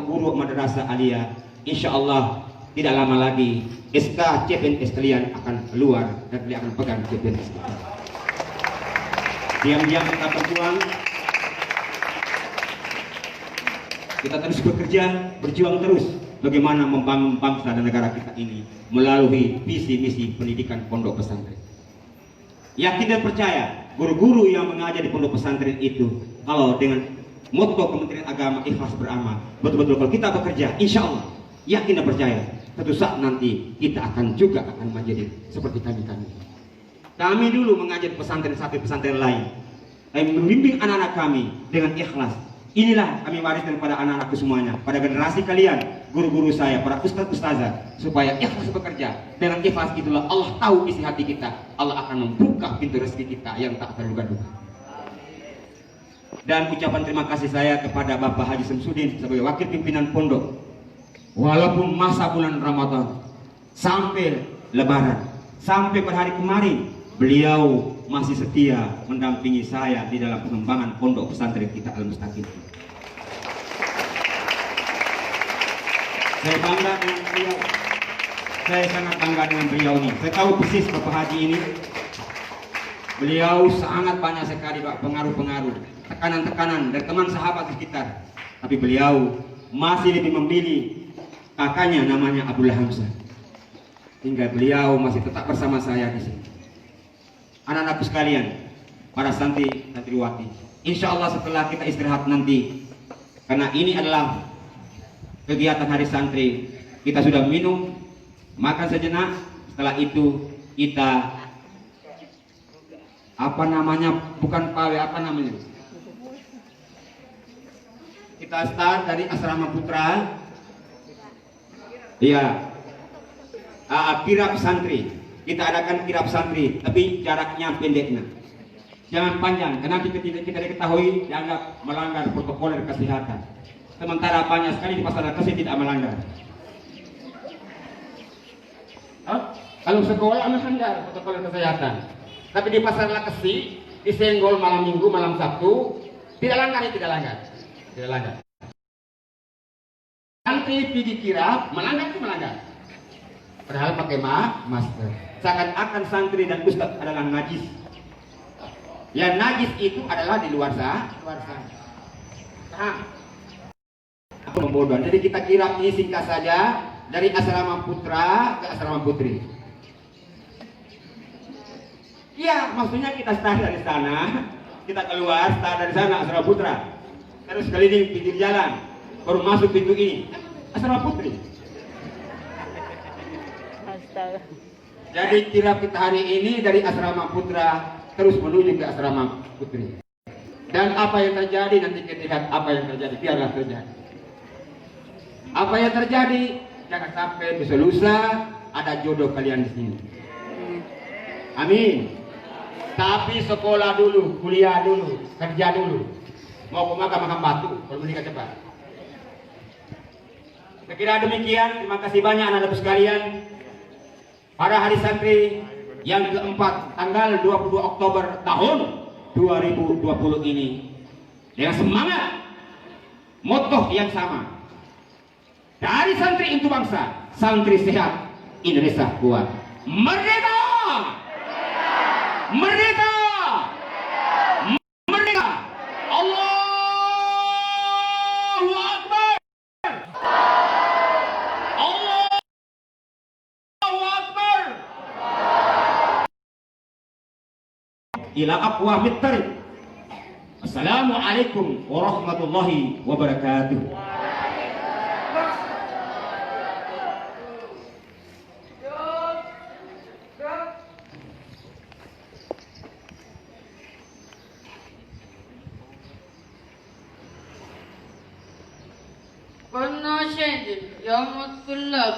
guru Madrasah Aliyah. Insya Allah tidak lama lagi SK CPNS kalian akan keluar dan kalian akan pegang CPNS. Diam-diam kita berjuang. Kita terus bekerja, berjuang terus bagaimana membangun bangsa dan negara kita ini melalui visi misi pendidikan pondok pesantren. Yakin dan percaya, guru-guru yang mengajar di pondok pesantren itu, kalau dengan motto Kementerian Agama ikhlas beramal, betul-betul kalau kita bekerja, insya Allah yakin dan percaya, suatu saat nanti kita akan menjadi seperti kami. Kami dulu mengajar pesantren satu pesantren lain, membimbing anak-anak kami dengan ikhlas. Inilah kami wariskan pada anak-anakku semuanya, pada generasi kalian, guru-guru saya, para ustaz-ustazah, supaya ikhlas bekerja. Dengan ikhlas itulah Allah tahu isi hati kita. Allah akan membuka pintu rezeki kita yang tak terduga-duga. Dan ucapan terima kasih saya kepada Bapak Haji Samsudin sebagai wakil pimpinan pondok. Walaupun masa bulan Ramadan sampai Lebaran, sampai pada hari kemarin, beliau masih setia mendampingi saya di dalam pengembangan pondok pesantren kita Al-Mustaqim. Saya bangga dengan beliau. Saya sangat bangga dengan beliau ini. Saya tahu persis Bapak Haji ini. Beliau sangat banyak sekali pengaruh-pengaruh, tekanan-tekanan dari teman sahabat di sekitar. Tapi beliau masih lebih memilih kakaknya namanya Abdullah Hamzah. Hingga beliau masih tetap bersama saya di sini. Anak-anakku sekalian, para santriwati, insya Allah setelah kita istirahat nanti, karena ini adalah kegiatan hari santri, kita sudah minum, makan sejenak. Setelah itu kita bukan pawe, kita start dari asrama putra, ya, kirab santri. Kita adakan kirab santri, tapi jaraknya pendeknya, jangan panjang, karena kita diketahui dianggap melanggar protokol kesehatan. Sementara banyak sekali di pasar Kesi tidak melanggar. Kalau sekolah melanggar protokol kesehatan, tapi di pasar Kesi disenggol malam Minggu, malam Sabtu, tidak langgar. Santri pergi kirab melanggar. Padahal pakai masker. Seakan-akan santri dan ustaz adalah najis. Yang najis itu adalah di luar sana. Aku membodoh. Jadi kita kirab ini singkat saja dari asrama putra ke asrama putri. Ya, maksudnya kita start dari sana, kita keluar, start dari sana asrama putra, terus keliling pinggir jalan, baru masuk pintu ini asrama putri. Jadi kirab kita hari ini dari asrama putra terus menuju ke asrama putri. Dan apa yang terjadi nanti kita lihat apa yang terjadi, biarlah terjadi. Apa yang terjadi, jangan sampai besok lusa ada jodoh kalian di sini. Amin. Tapi sekolah dulu, kuliah dulu, kerja dulu. Mau ke makan batu, kalau menikah cepat. Saya kira demikian. Terima kasih banyak anak-anak sekalian. Pada hari santri yang keempat, tanggal 22 Oktober tahun 2020 ini, dengan semangat, moto yang sama, dari santri untuk bangsa, santri sehat, Indonesia kuat. Merdeka! Merdeka! Merdeka! Allahu Akbar! Allahu Akbar! ila aqwamit thariq. Assalamualaikum warahmatullahi wabarakatuh. والنشيد يوم الطلاب.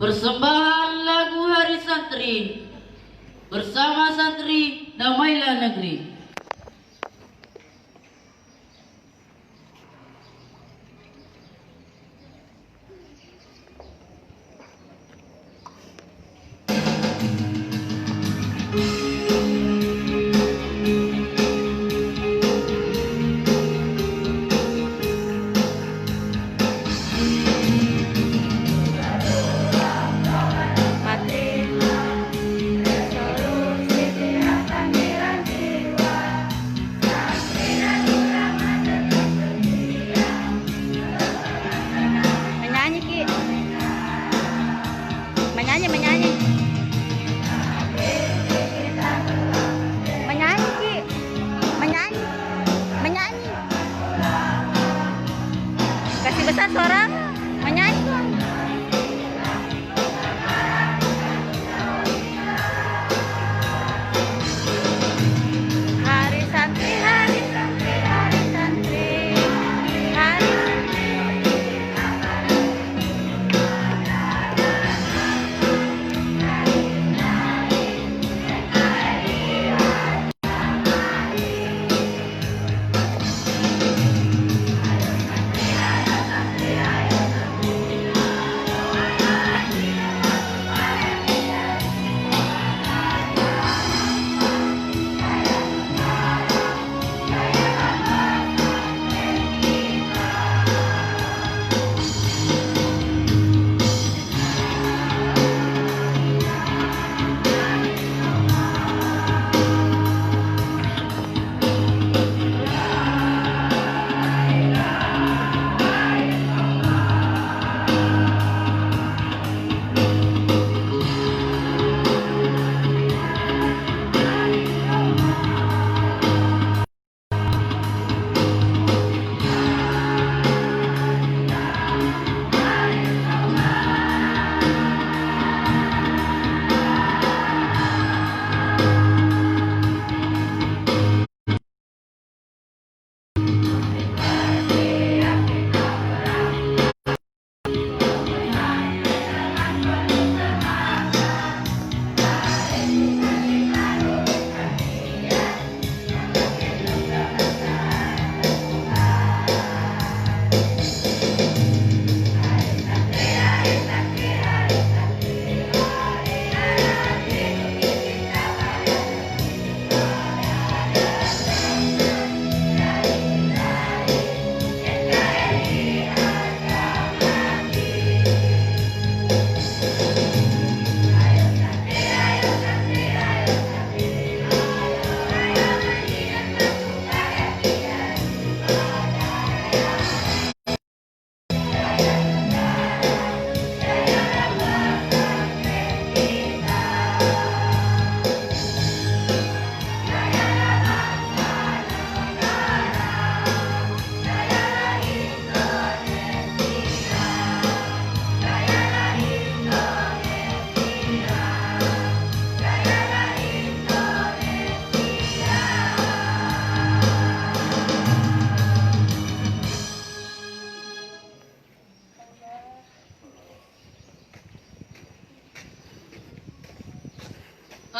Persembahan lagu Hari Santri bersama santri Damailah Negeri. Mati resolusi pihak panggilan jiwa. Menyanyi Ki. Menyanyi Menyanyi Ki. Menyanyi Kasih besar suara. Menyanyi dong. Hari Santri, Hari Santri, Hari Santri, Hari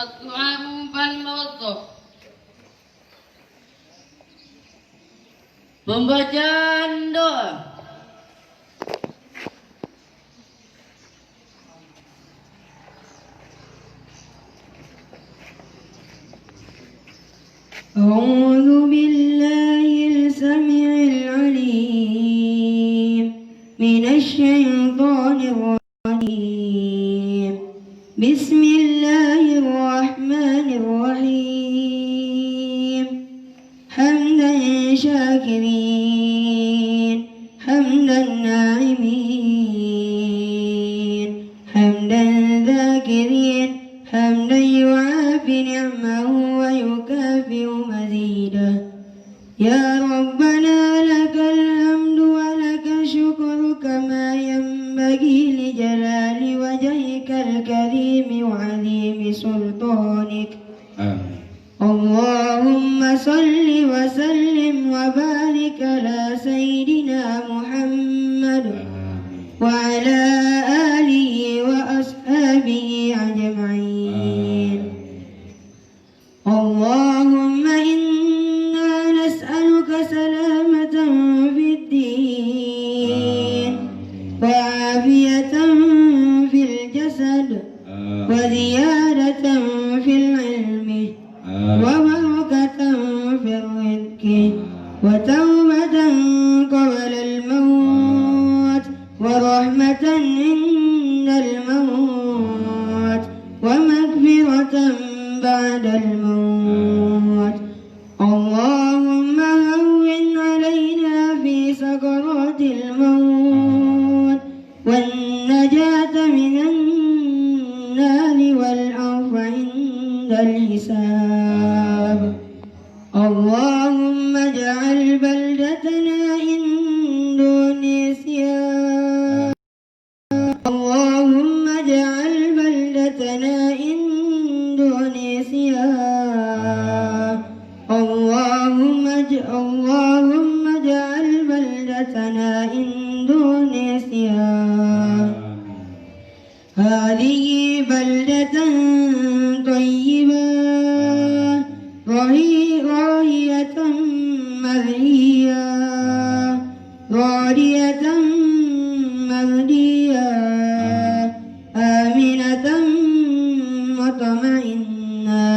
الدعاء فالموظف. Pembacaan doa. أعوذ بالله السميع العليم من الشيطان الرجيم. بسم الله الرحمن الرحيم. حمدا شاكرين حمدا ناعمين في الجسد وزيادة في العلم وبركة في الرزق وتوبة قبل الموت ورحمة عند الموت ومغفرة بعد الموت. اللهم هون علينا في سكرات الموت والنجاة من النار والعفو عند الحساب. اللهم اجعل بلدتنا إندونيسيا اللهم اجعل بلدتنا إندونيسيا اللهم اجعل بلدتنا إندونيسيا هذه بلدة طيبة راهية مرئية راضية مردية آمنة مطمئنة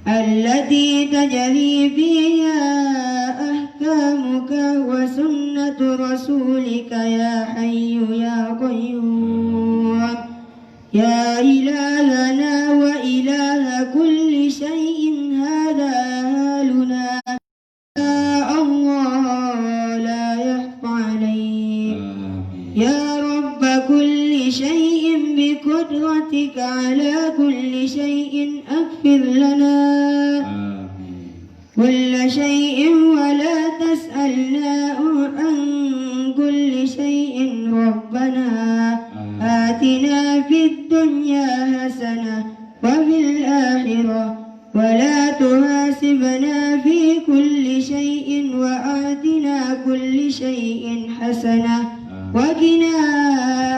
التي تجري فيها أحكامك وسنة رسولك يا حي يا قيوم يا إلهنا وإله كل شيء هذا حالنا يا الله لا يخفى عليك يا رب كل شيء بقدرتك على كل شيء اغفر لنا كل شيء ولا تسألنا عن كل شيء ربنا آتنا في الدنيا حسنة وفي الآخرة ولا تحاسبنا في كل شيء وآتنا كل شيء حسنة وقنا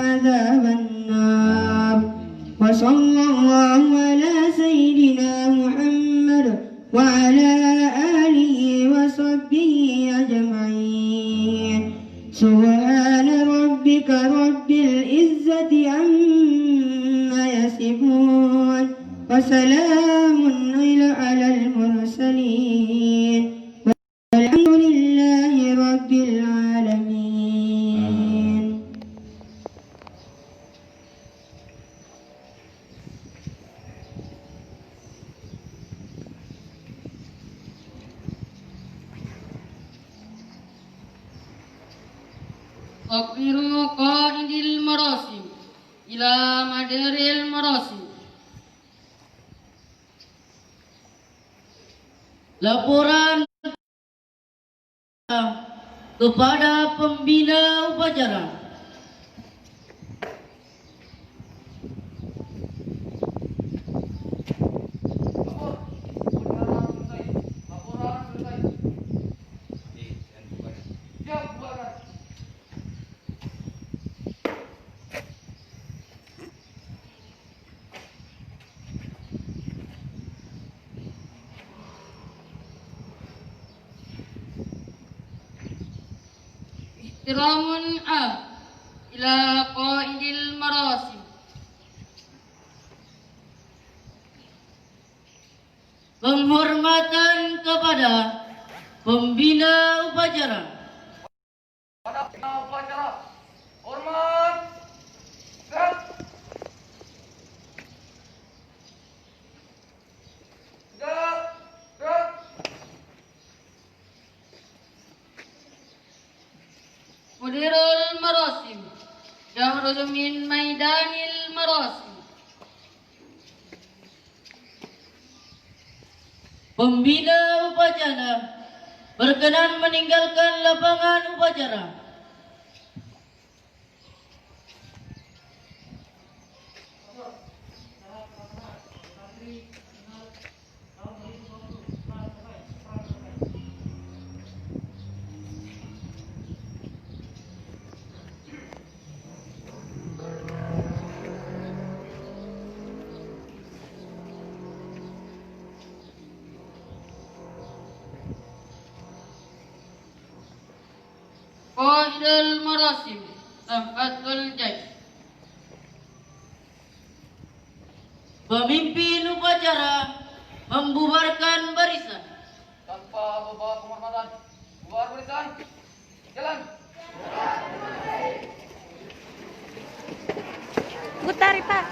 عذاب النار. وصلى الله على سيدنا محمد وعلى آله وصحبه أجمعين. سبحان ربك رب العزة عما يصفون وسلام على المرسلين والحمد لله رب العالمين. تقرير قائد المراسم إلى مدير المراسم. Laporan kepada pembina upacara. Laporan selesai. Laporan selesai. Siap, bubarkan. احترام عام إلى قائد المراسم. Penghormatan kepada pembina upacara. Pada upacara. Hormat. Siap. Siap. Siap. Mudirul marasim yakhruju min maidanil marasim. Pembina upacara berkenan meninggalkan lapangan upacara. Qaidul marasim Safatul Jais. Pemimpin upacara membubarkan barisan. Tanpa membawa penghormatan. Bubar barisan. Jalan. Putari Pak.